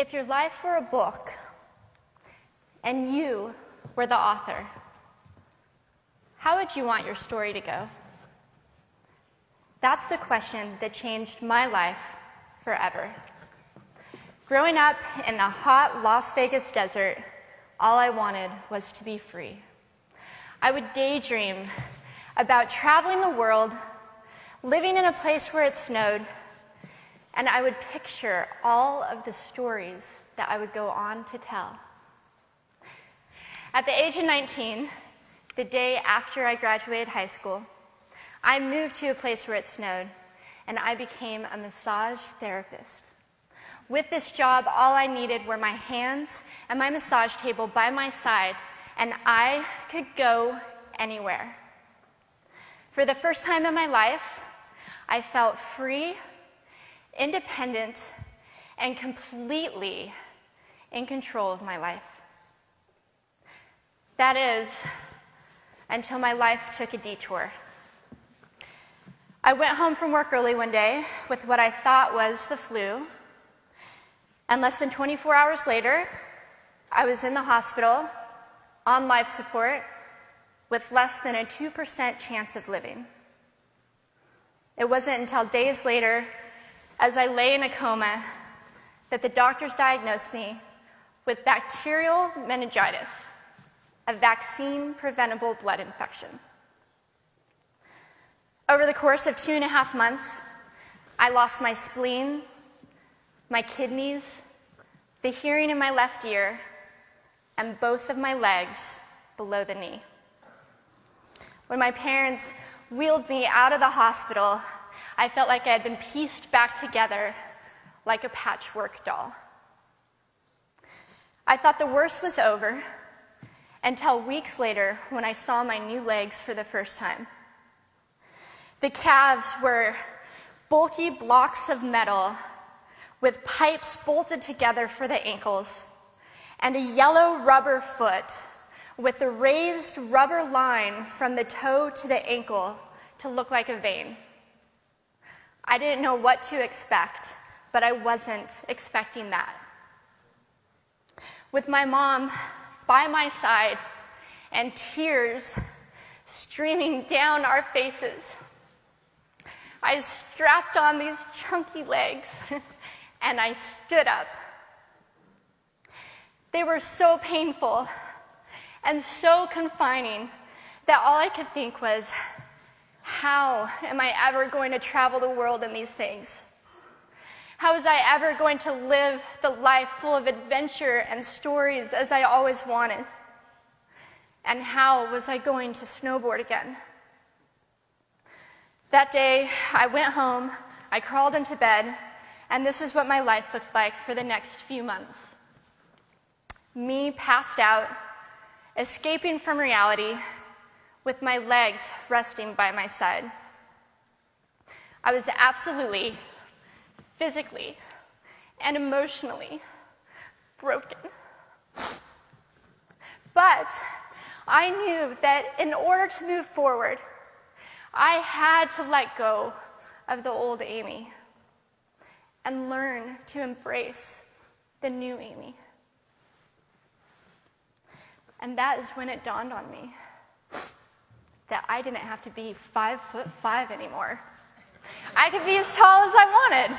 If your life were a book and you were the author, how would you want your story to go? That's the question that changed my life forever. Growing up in the hot Las Vegas desert, all I wanted was to be free. I would daydream about traveling the world, living in a place where it snowed, and I would picture all of the stories that I would go on to tell. At the age of 19, the day after I graduated high school, I moved to a place where it snowed, and I became a massage therapist. With this job, all I needed were my hands and my massage table by my side, and I could go anywhere. For the first time in my life, I felt free, independent, and completely in control of my life. That is, until my life took a detour. I went home from work early one day with what I thought was the flu, and less than 24 hours later, I was in the hospital on life support with less than a 2% chance of living. It wasn't until days later, as I lay in a coma, that the doctors diagnosed me with bacterial meningitis, a vaccine-preventable blood infection. Over the course of 2.5 months, I lost my spleen, my kidneys, the hearing in my left ear, and both of my legs below the knee. When my parents wheeled me out of the hospital, I felt like I had been pieced back together like a patchwork doll. I thought the worst was over until weeks later when I saw my new legs for the first time. The calves were bulky blocks of metal with pipes bolted together for the ankles, and a yellow rubber foot with the raised rubber line from the toe to the ankle to look like a vein. I didn't know what to expect, but I wasn't expecting that. With my mom by my side and tears streaming down our faces, I strapped on these chunky legs and I stood up. They were so painful and so confining that all I could think was, how am I ever going to travel the world in these things? How was I ever going to live the life full of adventure and stories as I always wanted? And how was I going to snowboard again? That day, I went home, I crawled into bed, and this is what my life looked like for the next few months. Me passed out, escaping from reality, with my legs resting by my side. I was absolutely, physically, and emotionally broken. But I knew that in order to move forward, I had to let go of the old Amy and learn to embrace the new Amy. And that is when it dawned on me that I didn't have to be 5'5" anymore. I could be as tall as I wanted.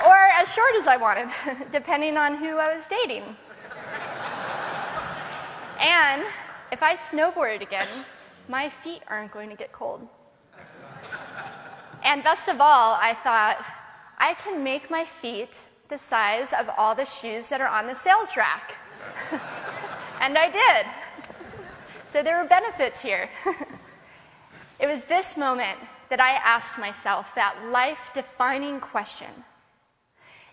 Or as short as I wanted, depending on who I was dating. And if I snowboarded again, my feet aren't going to get cold. And best of all, I thought, I can make my feet the size of all the shoes that are on the sales rack. And I did. So there were benefits here. It was this moment that I asked myself that life-defining question.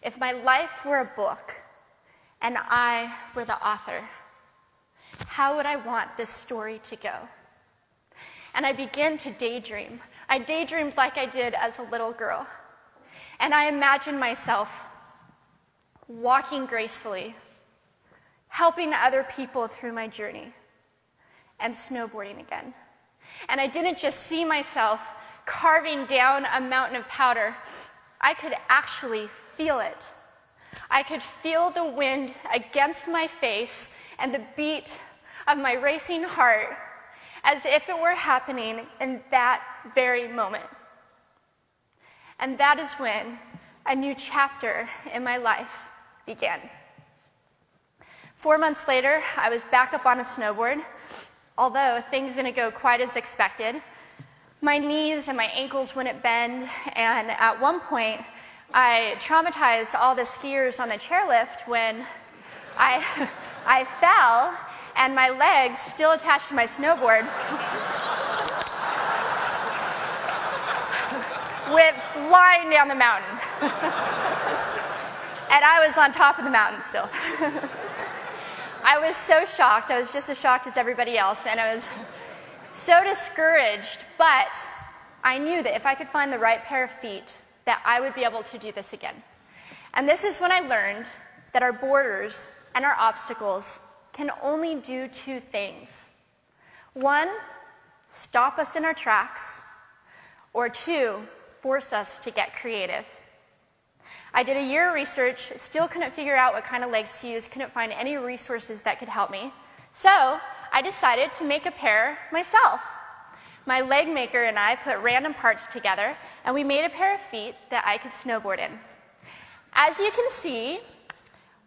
If my life were a book and I were the author, how would I want this story to go? And I began to daydream. I daydreamed like I did as a little girl. And I imagined myself walking gracefully, helping other people through my journey, and snowboarding again. And I didn't just see myself carving down a mountain of powder, I could actually feel it. I could feel the wind against my face and the beat of my racing heart as if it were happening in that very moment. And that is when a new chapter in my life began. 4 months later, I was back up on a snowboard, although things didn't go quite as expected. My knees and my ankles wouldn't bend, and at one point, I traumatized all the skiers on the chairlift when I fell, and my legs, still attached to my snowboard, went flying down the mountain. And I was on top of the mountain still. I was so shocked. I was just as shocked as everybody else, and I was so discouraged, but I knew that if I could find the right pair of feet, that I would be able to do this again. And this is when I learned that our borders and our obstacles can only do two things. One, stop us in our tracks, or two, force us to get creative. I did a year of research, still couldn't figure out what kind of legs to use, couldn't find any resources that could help me. So I decided to make a pair myself. My leg maker and I put random parts together, and we made a pair of feet that I could snowboard in. As you can see,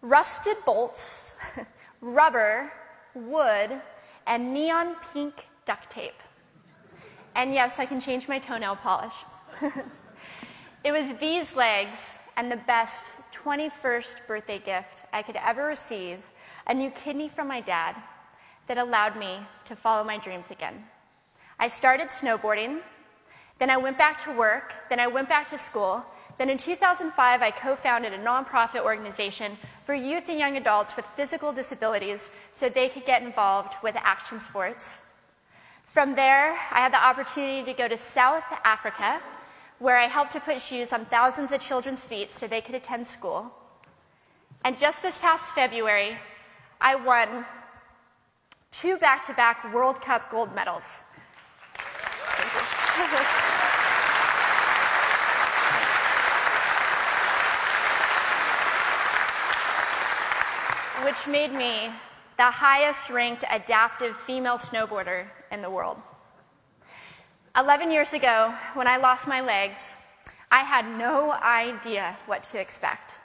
rusted bolts, rubber, wood, and neon pink duct tape. And yes, I can change my toenail polish. It was these legs and the best 21st birthday gift I could ever receive, a new kidney from my dad, that allowed me to follow my dreams again. I started snowboarding, then I went back to work, then I went back to school, then in 2005 I co-founded a nonprofit organization for youth and young adults with physical disabilities so they could get involved with action sports. From there, I had the opportunity to go to South Africa, where I helped to put shoes on thousands of children's feet so they could attend school. And just this past February, I won 2 back-to-back World Cup gold medals. Which made me the highest-ranked adaptive female snowboarder in the world. 11 years ago, when I lost my legs, I had no idea what to expect.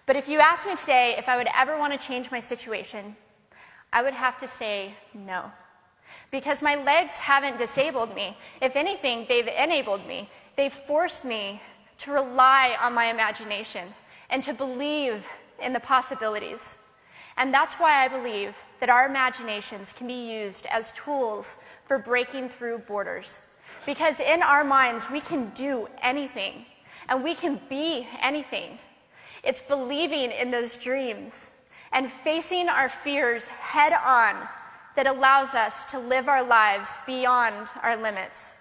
But if you asked me today if I would ever want to change my situation, I would have to say no. Because my legs haven't disabled me. If anything, they've enabled me. They've forced me to rely on my imagination and to believe in the possibilities. And that's why I believe that our imaginations can be used as tools for breaking through borders. Because in our minds, we can do anything, and we can be anything. It's believing in those dreams and facing our fears head on that allows us to live our lives beyond our limits.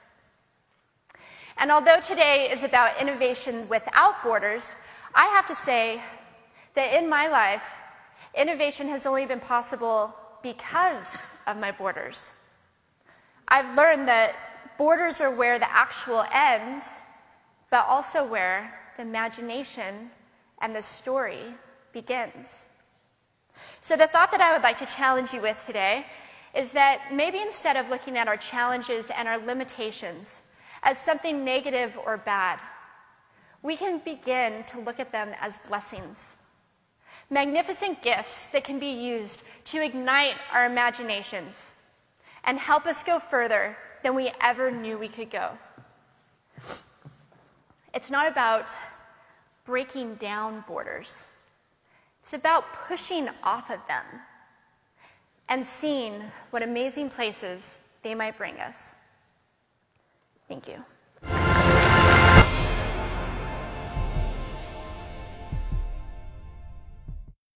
And although today is about innovation without borders, I have to say that in my life, innovation has only been possible because of my borders. I've learned that borders are where the actual ends, but also where the imagination and the story begins. So the thought that I would like to challenge you with today is that maybe instead of looking at our challenges and our limitations as something negative or bad, we can begin to look at them as blessings. Magnificent gifts that can be used to ignite our imaginations and help us go further than we ever knew we could go. It's not about breaking down borders. It's about pushing off of them and seeing what amazing places they might bring us. Thank you.